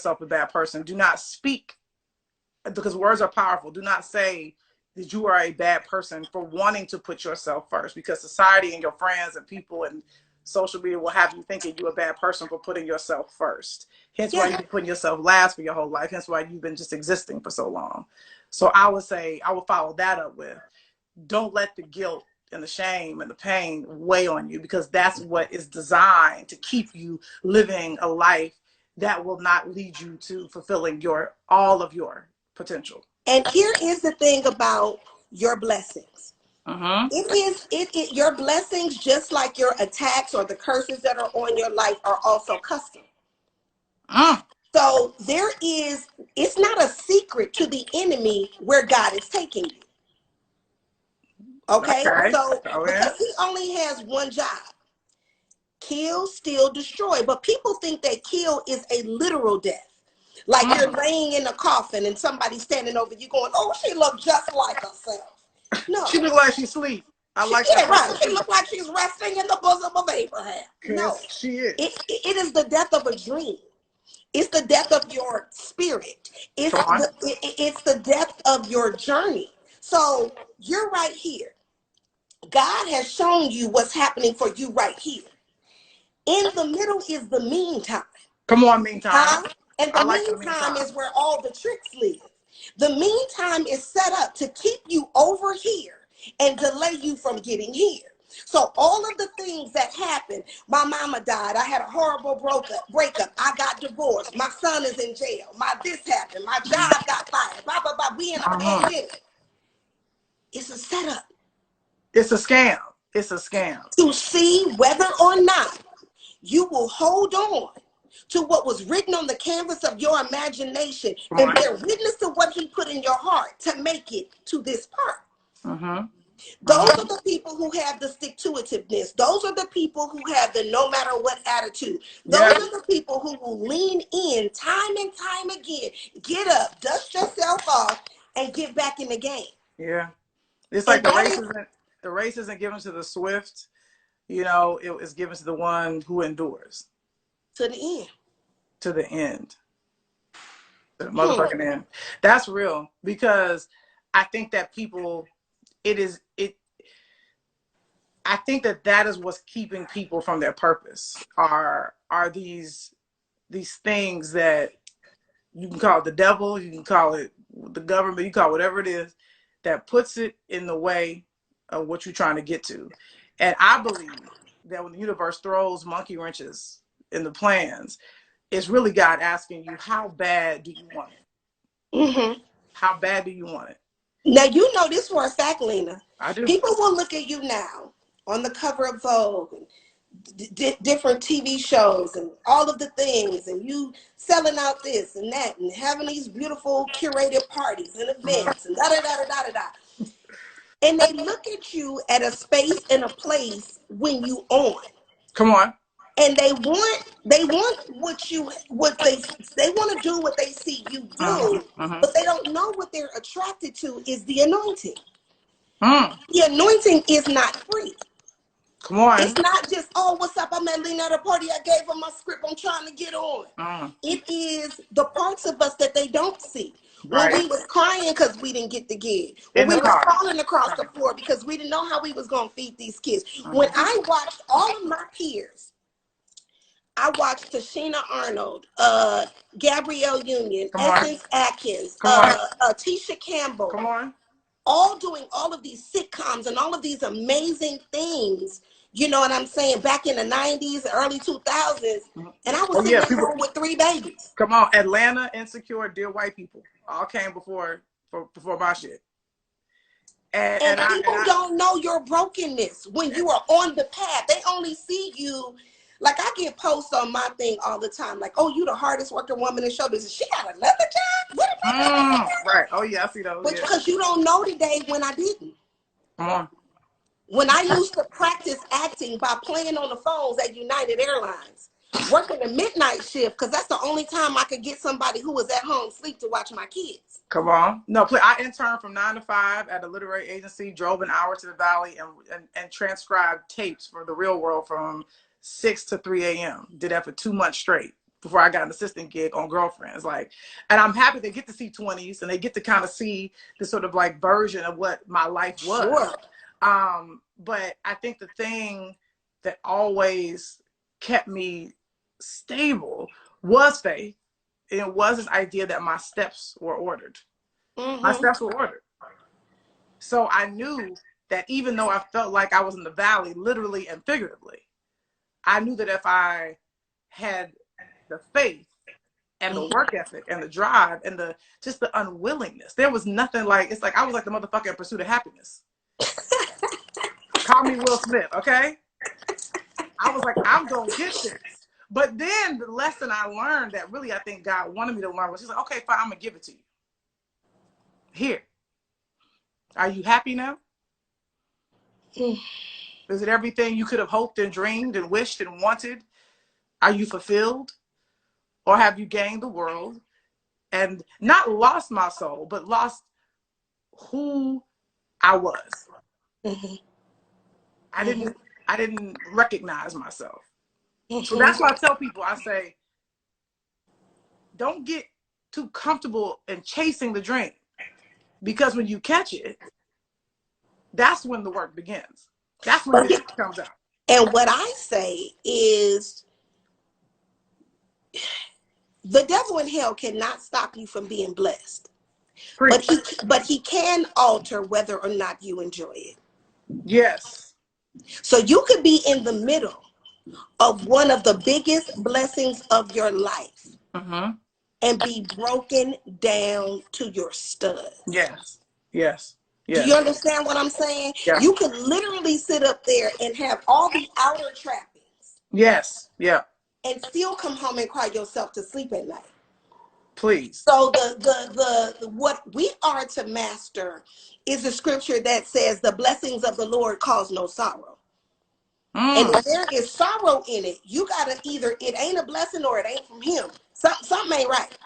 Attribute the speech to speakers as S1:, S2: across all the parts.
S1: yourself a bad person. Do not speak, because words are powerful. Do not say that you are a bad person for wanting to put yourself first, because society and your friends and people and social media will have you thinking you're a bad person for putting yourself first. Hence why you've been putting yourself last for your whole life. Hence why you've been just existing for so long. So I would say, I would follow that up with, don't let the guilt and the shame and the pain weigh on you, because that's what is designed to keep you living a life that will not lead you to fulfilling all of your potential.
S2: And here is the thing about your blessings. Your blessings, just like your attacks or the curses that are on your life, are also custom. So it's not a secret to the enemy where God is taking you. Okay? So because he only has one job: kill, steal, destroy. But people think that kill is a literal death. Like you're laying in a coffin and somebody's standing over you going, oh, she looked just like herself. No.
S1: She looked like she's asleep.
S2: Right. She looked like she's resting in the bosom of Abraham. No.
S1: She is.
S2: It is the death of a dream. It's the death of your spirit. It's the death of your journey. So you're right here. God has shown you what's happening for you right here. In the middle is the meantime.
S1: Come on, meantime.
S2: And the meantime is where all the tricks live. The meantime is set up to keep you over here and delay you from getting here. So all of the things that happened, my mama died, I had a horrible breakup, I got divorced, my son is in jail, this happened, my job got fired, blah, blah, blah, we in a pandemic. It's a setup.
S1: It's a scam. It's a scam.
S2: To see whether or not you will hold on to what was written on the canvas of your imagination and bear witness to what he put in your heart to make it to this part. Those are the people who have the stick-to-itiveness. Those are the people who have the no matter what attitude. Those are the people who will lean in time and time again, get up, dust yourself off, and get back in the game.
S1: Yeah. It's like the race isn't given to the swift, it is given to the one who endures.
S2: To the end.
S1: To the end. To the motherfucking end. That's real, because I think that people, I think that is what's keeping people from their purpose, are these things that you can call it the devil, you can call it the government, you call it whatever it is, that puts it in the way of what you're trying to get to. And I believe that when the universe throws monkey wrenches in the plans, it's really God asking you, how bad do you want it? How bad do you want it?
S2: Now, you know this for a fact, Lena.
S1: I do.
S2: People will look at you now on the cover of Vogue and different TV shows and all of the things, and you selling out this and that and having these beautiful curated parties and events and da-da-da-da-da-da. And they look at you at a space and a place when you on.
S1: Come on.
S2: And they want what they want to do what they see you do, but they don't know what they're attracted to is the anointing. The anointing is not free.
S1: Come on.
S2: It's not just, oh, what's up? I met Lena at a party. I gave her my script. I'm trying to get on. It is the parts of us that they don't see. When we was crying because we didn't get the gig. When we were falling across the floor because we didn't know how we was going to feed these kids. When I watched all of my peers, I watched Tashina Arnold, Gabrielle Union, Essence Atkins, Tisha Campbell.
S1: Come on.
S2: All doing all of these sitcoms and all of these amazing things, you know what I'm saying, back in the 90s, early 2000s. And I was sitting home with 3 babies.
S1: Come on. Atlanta, Insecure, Dear White People all came before my shit.
S2: And people don't know your brokenness when you are on the path. They only see you. Like, I get posts on my thing all the time, like, oh, you the hardest working woman in show business. She got another job?
S1: Right. Oh, yeah, I see those.
S2: Because you don't know today when I didn't.
S1: Come on.
S2: When I used to practice acting by playing on the phones at United Airlines, working the midnight shift, because that's the only time I could get somebody who was at home sleep to watch my kids.
S1: Come on. No, I interned from 9 to 5 at a literary agency, drove an hour to the Valley, and transcribed tapes for The Real World from 6 to 3 a.m. Did that for 2 months straight. before I got an assistant gig on Girlfriends. Like, and I'm happy they get to see 20s and they get to kind of see the sort of like version of what my life was.
S2: Sure.
S1: But I think the thing that always kept me stable was faith. And it was this idea that my steps were ordered. My steps were ordered. So I knew that even though I felt like I was in the valley, literally and figuratively, I knew that if I had the faith and the work ethic and the drive and the just the unwillingness, there was nothing like, it's like I was like the motherfucker in Pursuit of Happiness. Call me Will Smith, okay? I was like, I'm gonna get this. But then the lesson I learned that really I think God wanted me to learn was, he's like, okay, fine, I'm gonna give it to you. Here. Are you happy now? Is it everything you could have hoped and dreamed and wished and wanted? Are you fulfilled? Or have you gained the world and not lost my soul, but lost who I was? I didn't recognize myself. So that's why I tell people, I say, don't get too comfortable in chasing the dream. Because when you catch it, that's when the work begins. That's when it comes out.
S2: And what I say is, the devil in hell cannot stop you from being blessed. But he can alter whether or not you enjoy it.
S1: Yes.
S2: So you could be in the middle of one of the biggest blessings of your life and be broken down to your studs.
S1: Yes. Yes. Yes.
S2: Do you understand what I'm saying?
S1: Yeah.
S2: You could literally sit up there and have all the outer trappings.
S1: Yes. Yeah.
S2: And still come home and cry yourself to sleep at night.
S1: Please.
S2: So the what we are to master is a scripture that says the blessings of the Lord cause no sorrow. And if there is sorrow in it, you gotta either it ain't a blessing or it ain't from him. Something ain't right.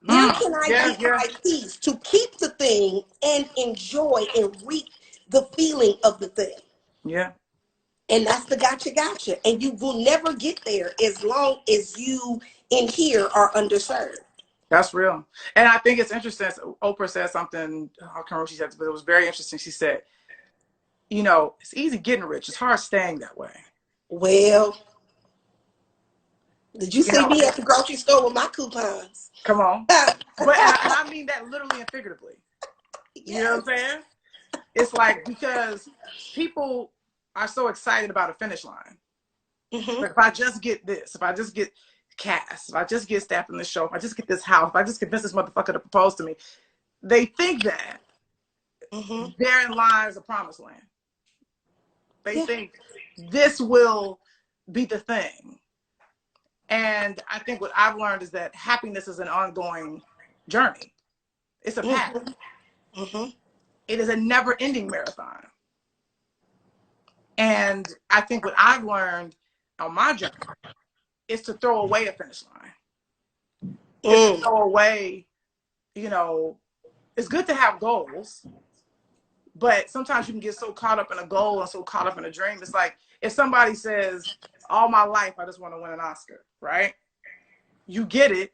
S2: Where can I get my peace to keep the thing and enjoy and reap the feeling of the thing?
S1: Yeah.
S2: And that's the gotcha. And you will never get there as long as you in here are underserved.
S1: That's real. And I think it's interesting. Oprah said something, I can't remember what she said, but it was very interesting. She said, you know, it's easy getting rich. It's hard staying that way. Well,
S2: did you see me at the grocery store with my coupons?
S1: Come on. But and I mean that literally and figuratively. Yes. You know what I'm saying? It's like, because people are so excited about a finish line. But if I just get this, if I just get cast, if I just get staffed in the show, if I just get this house, if I just convince this motherfucker to propose to me, they think that therein lies a promised land. They think this will be the thing. And I think what I've learned is that happiness is an ongoing journey. It's a path. It is a never-ending marathon. And I think what I've learned on my journey is to throw away a finish line. Is to throw away, you know, it's good to have goals, but sometimes you can get so caught up in a goal and so caught up in a dream. It's like if somebody says, all my life, I just want to win an Oscar, right? You get it,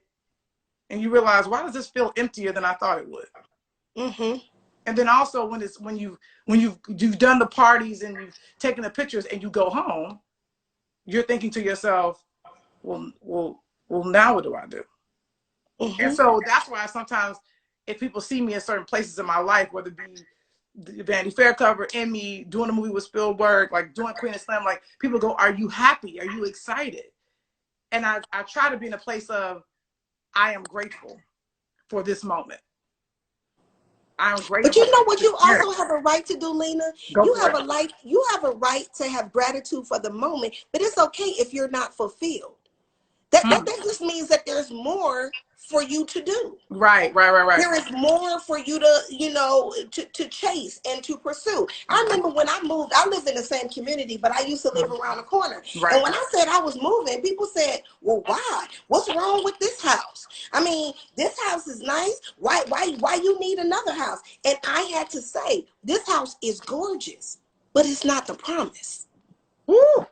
S1: and you realize, why does this feel emptier than I thought it would? And then also when you've done the parties and you've taken the pictures and you go home, you're thinking to yourself, well, now what do I do? And so that's why sometimes if people see me in certain places in my life, whether it be the Vanity Fair cover, Emmy, doing a movie with Spielberg, like doing Queen of Slam, like people go, are you happy? Are you excited? And I try to be in a place of, I am grateful for this moment. I'm grateful.
S2: But you know what you also have a right to do, Lena? You have a right to have gratitude for the moment, but it's okay if you're not fulfilled. That just means that there's more for you to do.
S1: Right.
S2: There is more for you to, you know, to chase and to pursue. I remember when I moved, I lived in the same community, but I used to live around the corner. Right. And when I said I was moving, people said, well, why? What's wrong with this house? I mean, this house is nice. Why you need another house? And I had to say, this house is gorgeous, but it's not the promise.
S1: Woo!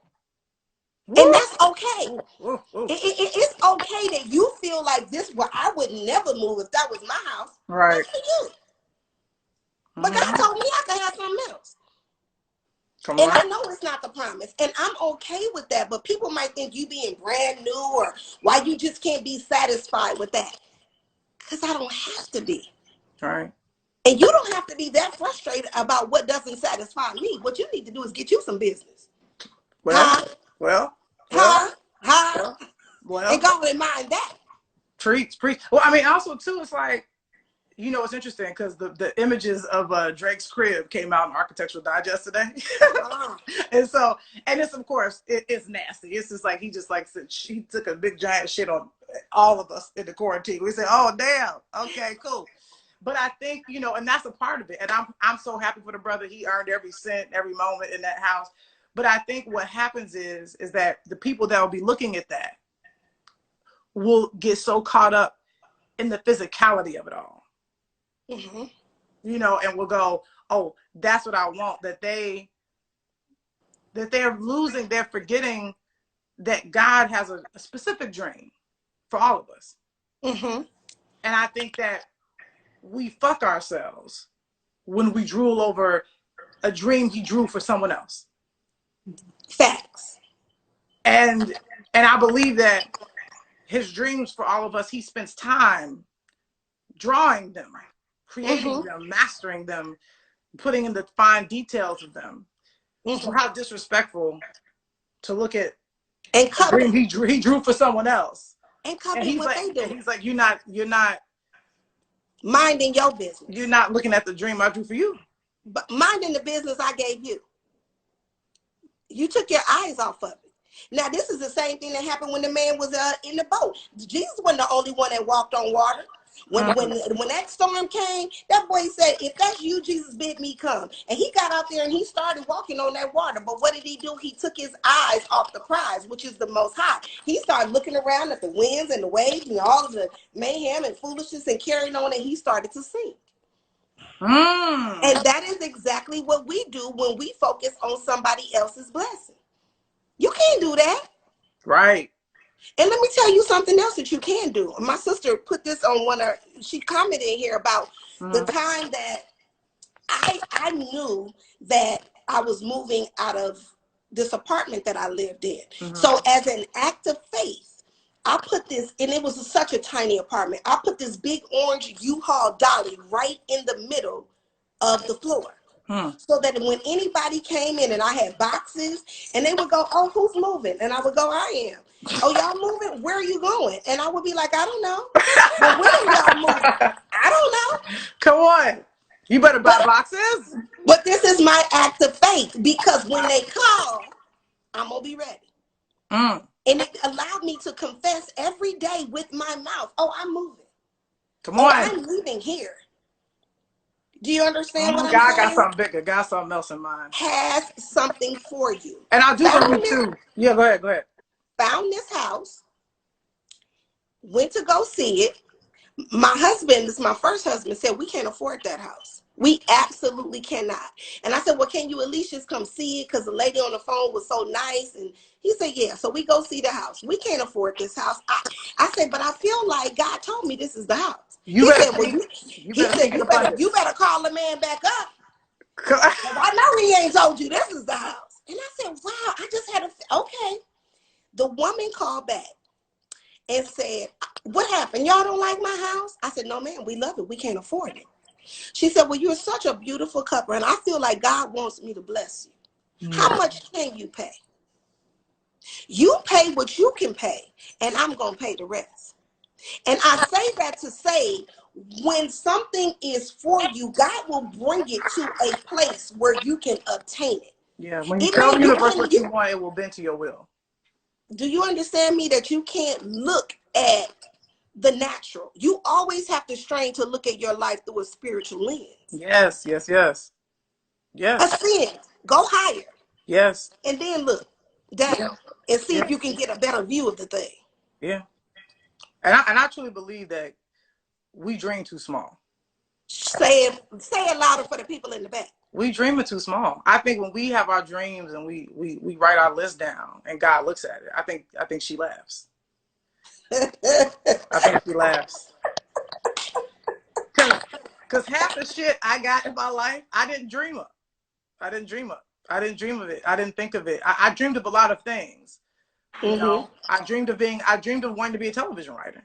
S2: And that's okay.
S1: Woo, woo.
S2: It's okay that you feel like this, where I would never move if that was my house.
S1: Right.
S2: That's for you. But God told me I could have something else.
S1: Come
S2: and
S1: on.
S2: I know it's not the promise. And I'm okay with that. But people might think you being brand new, or why you just can't be satisfied with that. Because I don't have to be.
S1: Right.
S2: And you don't have to be that frustrated about what doesn't satisfy me. What you need to do is get you some business.
S1: Well,
S2: And go and mind that.
S1: Preach. Well, I mean, also too, it's like, you know, it's interesting because the images of Drake's crib came out in Architectural Digest today. And so, and it's, of course, it's nasty. It's just like, he took a big giant shit on all of us in the quarantine. We said, oh, damn. Okay, cool. But I think, you know, and that's a part of it. And I'm so happy for the brother. He earned every cent, every moment in that house. But I think what happens is that the people that will be looking at that will get so caught up in the physicality of it all.
S2: Mm-hmm.
S1: You know, and will go, oh, that's what I want. That they're losing, they're forgetting that God has a specific dream for all of us.
S2: Mm-hmm.
S1: And I think that we fuck ourselves when we drool over a dream he drew for someone else.
S2: Facts.
S1: And I believe that his dreams for all of us, he spends time drawing them, creating them, mastering them, putting in the fine details of them. So how disrespectful to look at
S2: and
S1: a dream he drew for someone else.
S2: And copy what they do.
S1: And he's like, you're not
S2: minding your business.
S1: You're not looking at the dream I drew for you.
S2: But minding the business I gave you. You took your eyes off of it. Now, this is the same thing that happened when the man was in the boat. Jesus wasn't the only one that walked on water. When that storm came, that boy said, if that's you, Jesus, bid me come. And he got out there and he started walking on that water. But what did he do? He took his eyes off the prize, which is the Most High. He started looking around at the winds and the waves and all of the mayhem and foolishness and carrying on, and he started to sink. And that is exactly what we do when we focus on somebody else's blessing. You can't do that.
S1: Right.
S2: And let me tell you something else that you can do. My sister put this on she commented here about the time that I knew that I was moving out of this apartment that I lived in. So as an act of faith, I put this, and it was such a tiny apartment. I put this big orange U-Haul dolly right in the middle of the floor. So that when anybody came in and I had boxes and they would go, oh, who's moving? And I would go, I am. Oh, y'all moving? Where are you going? And I would be like, I don't know. Well, when are y'all moving? I don't know.
S1: Come on. You better buy boxes.
S2: But this is my act of faith, because when they call, I'm going to be ready. And it allowed me to confess every day with my mouth, oh, I'm moving.
S1: Come on.
S2: I'm leaving here. Do you understand what I'm
S1: God
S2: saying?
S1: got something bigger. Got something else in mind.
S2: Has something for you.
S1: And I do believe too. Yeah, go ahead.
S2: Found this house. Went to go see it. My husband, this is my first husband, said, we can't afford that house. We absolutely cannot. And I said, well, can you at least just come see it? Because the lady on the phone was so nice. And he said, yeah. So we go see the house. We can't afford this house. I said, but I feel like God told me this is the house. You better call the man back up. I know he ain't told you this is the house. And I said, wow, I just had okay. The woman called back and said, what happened? Y'all don't like my house? I said, no, ma'am, we love it. We can't afford it. She said, well, you're such a beautiful couple, and I feel like God wants me to bless you. How much can you pay? You pay what you can pay, and I'm going to pay the rest. And I say that to say, when something is for you, God will bring it to a place where you can obtain it.
S1: Yeah, when you tell the universe what you want, it will bend to your will.
S2: Do you understand me that you can't look at the natural? You always have to strain to look at your life through a spiritual lens. Yes. Ascend. Go higher.
S1: Yes.
S2: And then look down and see if you can get a better view of the thing.
S1: Yeah. And I truly believe that we dream too small.
S2: Say it louder for the people in the back.
S1: We dreaming too small. I think when we have our dreams and we write our list down and God looks at it, I think she laughs. I think she laughs. Cause half the shit I got in my life, I didn't dream of. I didn't dream of it. I didn't think of it. I dreamed of a lot of things. You know, I dreamed of wanting to be a television writer.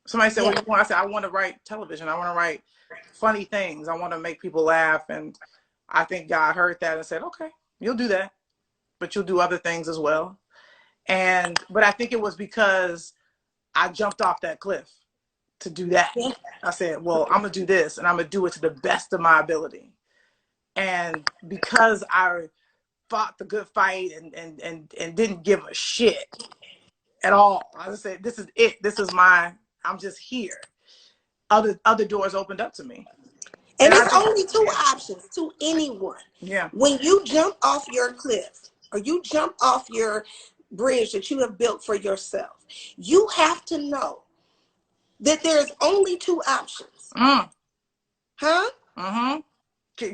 S1: Somebody said, "What do you want?" I said, "I want to write television. I want to write funny things. I want to make people laugh." And I think God heard that and said, "Okay, you'll do that, but you'll do other things as well." But I think it was because I jumped off that cliff to do that. I said, "Well, I'm gonna do this, and I'm gonna do it to the best of my ability." And because I fought the good fight and didn't give a shit at all, I just said, "This is it. This is I'm just here." Other doors opened up to me.
S2: And there's only two options to anyone.
S1: Yeah.
S2: When you jump off your cliff or you jump off your bridge that you have built for yourself, you have to know that there's only two options. Huh?
S1: Mm-hmm.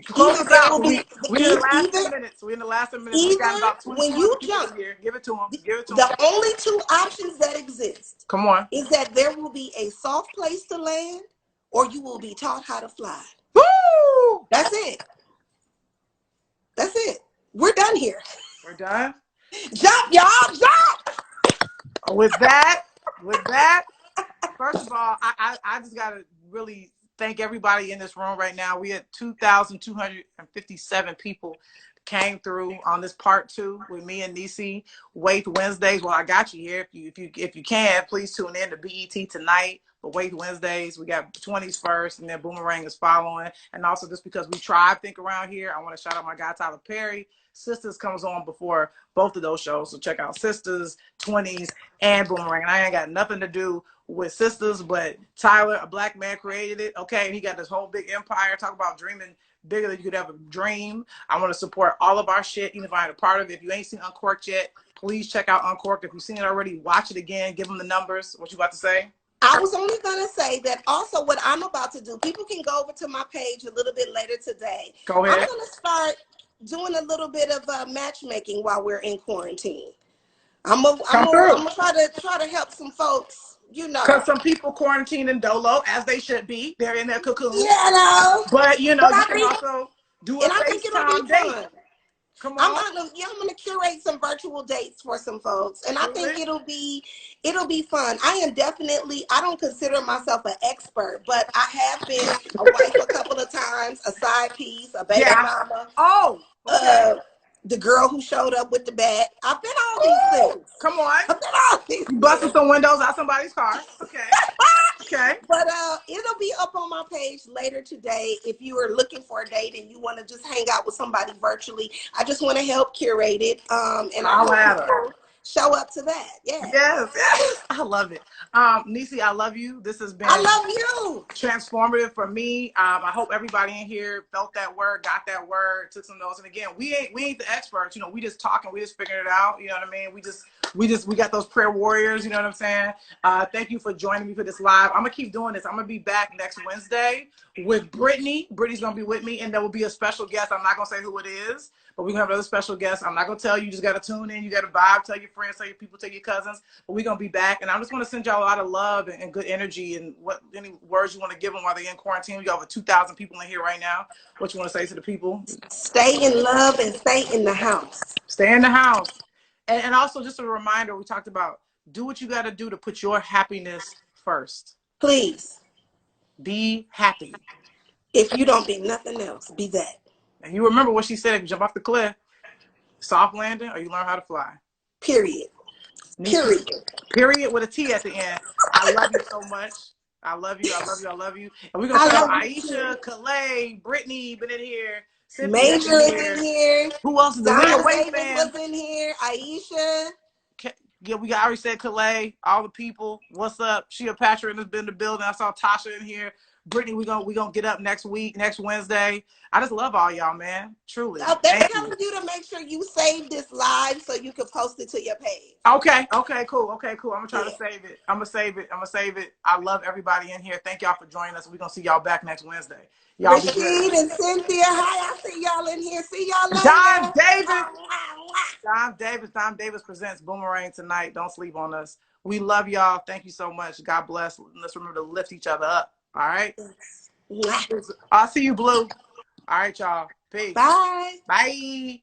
S1: Close us out. We're in the last 10 minutes. We're in the last 10 minutes. We got about 20
S2: when you jump
S1: here. Give it to them. Give it to them.
S2: The only two options that exist.
S1: Come on.
S2: Is that there will be a soft place to land, or you will be taught how to fly.
S1: Woo!
S2: That's it. That's it. We're done here.
S1: We're done.
S2: Jump, y'all, jump!
S1: With that, first of all, I just gotta really thank everybody in this room right now. We had 2,257 people came through on this part 2 with me and Niecey Waithe Wednesdays. Well, I got you here. If you can, please tune in to BET tonight. But Waithe Wednesdays, we got 20s first, and then Boomerang is following. And also, just because we tribe think around here, I want to shout out my guy Tyler Perry. Sisters comes on before both of those shows, so check out Sisters, 20s, and Boomerang. And I ain't got nothing to do with Sisters, but Tyler, a black man, created it. Okay, and he got this whole big empire. Talk about dreaming bigger than you could ever dream. I want to support all of our shit, even if I ain't a part of it. If you ain't seen Uncorked yet, please check out Uncorked. If you've seen it already, watch it again. Give them the numbers. What you about to say?
S2: I was only going to say that also what I'm about to do, people can go over to my page a little bit later today.
S1: Go ahead.
S2: I'm going to start doing a little bit of matchmaking while we're in quarantine. I'm gonna try to help some folks, you know.
S1: Because some people quarantine in Dolo, as they should be. They're in their cocoon.
S2: Yeah, no.
S1: But, you know, you can also do a FaceTime date. Come on.
S2: I'm gonna curate some virtual dates for some folks, and I think it'll be fun. I don't consider myself an expert, but I have been a wife a couple of times, a side piece, a baby mama.
S1: Oh, okay.
S2: The girl who showed up with the bat. I've been all these things.
S1: Come on.
S2: I've been all these things.
S1: Busting some windows out somebody's car. Okay. Okay.
S2: But it'll be up on my page later today. If you are looking for a date and you want to just hang out with somebody virtually, I just want to help curate it. And I'll show up to that. Yeah.
S1: Yes. I love it. Niecey, I love you. This has been transformative for me. I hope everybody in here felt that word, got that word, took some notes. And again, we ain't the experts, you know, we just talking, we just figuring it out. You know what I mean? We got those prayer warriors, you know what I'm saying? Thank you for joining me for this live. I'm gonna keep doing this. I'm gonna be back next Wednesday with Brittany. Brittany's gonna be with me, and there will be a special guest. I'm not gonna say who it is, but we're gonna have another special guest. I'm not gonna tell you. You just gotta tune in. You gotta vibe. Tell your friends. Tell your people. Tell your cousins. But we're gonna be back, and I just want to send y'all a lot of love and good energy. And any words you want to give them while they're in quarantine. We got over 2,000 people in here right now. What you want to say to the people?
S2: Stay in love and stay in the house.
S1: Stay in the house. And also, just a reminder, we talked about do what you got to do to put your happiness first.
S2: Please.
S1: Be happy.
S2: If you don't be nothing else, be that.
S1: And you remember what she said, if you jump off the cliff, soft landing, or you learn how to fly.
S2: Period.
S1: Niecey, period with a T at the end. I love you so much. I love you. I love you. I love you. And we're going to shout out Aisha, Calais, Brittany, been in here.
S2: Major is in here.
S1: Who else is in here?
S2: Was in here. Aisha.
S1: Yeah, I already said Calais, all the people. What's up? Sheila Patrick has been in the building. I saw Tasha in here. Brittany, we gonna get up next week, next Wednesday. I just love all y'all, man. Truly.
S2: They're telling you to make sure you save this live so you can post it to your page.
S1: Okay, cool. I'm gonna try to save it. I'm gonna save it. I love everybody in here. Thank y'all for joining us. We're gonna see y'all back next Wednesday. Y'all be good.
S2: Rashid and Cynthia, hi, I see y'all in here. See y'all
S1: Dime
S2: later.
S1: Dime Davis presents Boomerang tonight. Don't sleep on us. We love y'all. Thank you so much. God bless. Let's remember to lift each other up. All right. I'll see you, Blue. All right, y'all. Peace.
S2: Bye.
S1: Bye.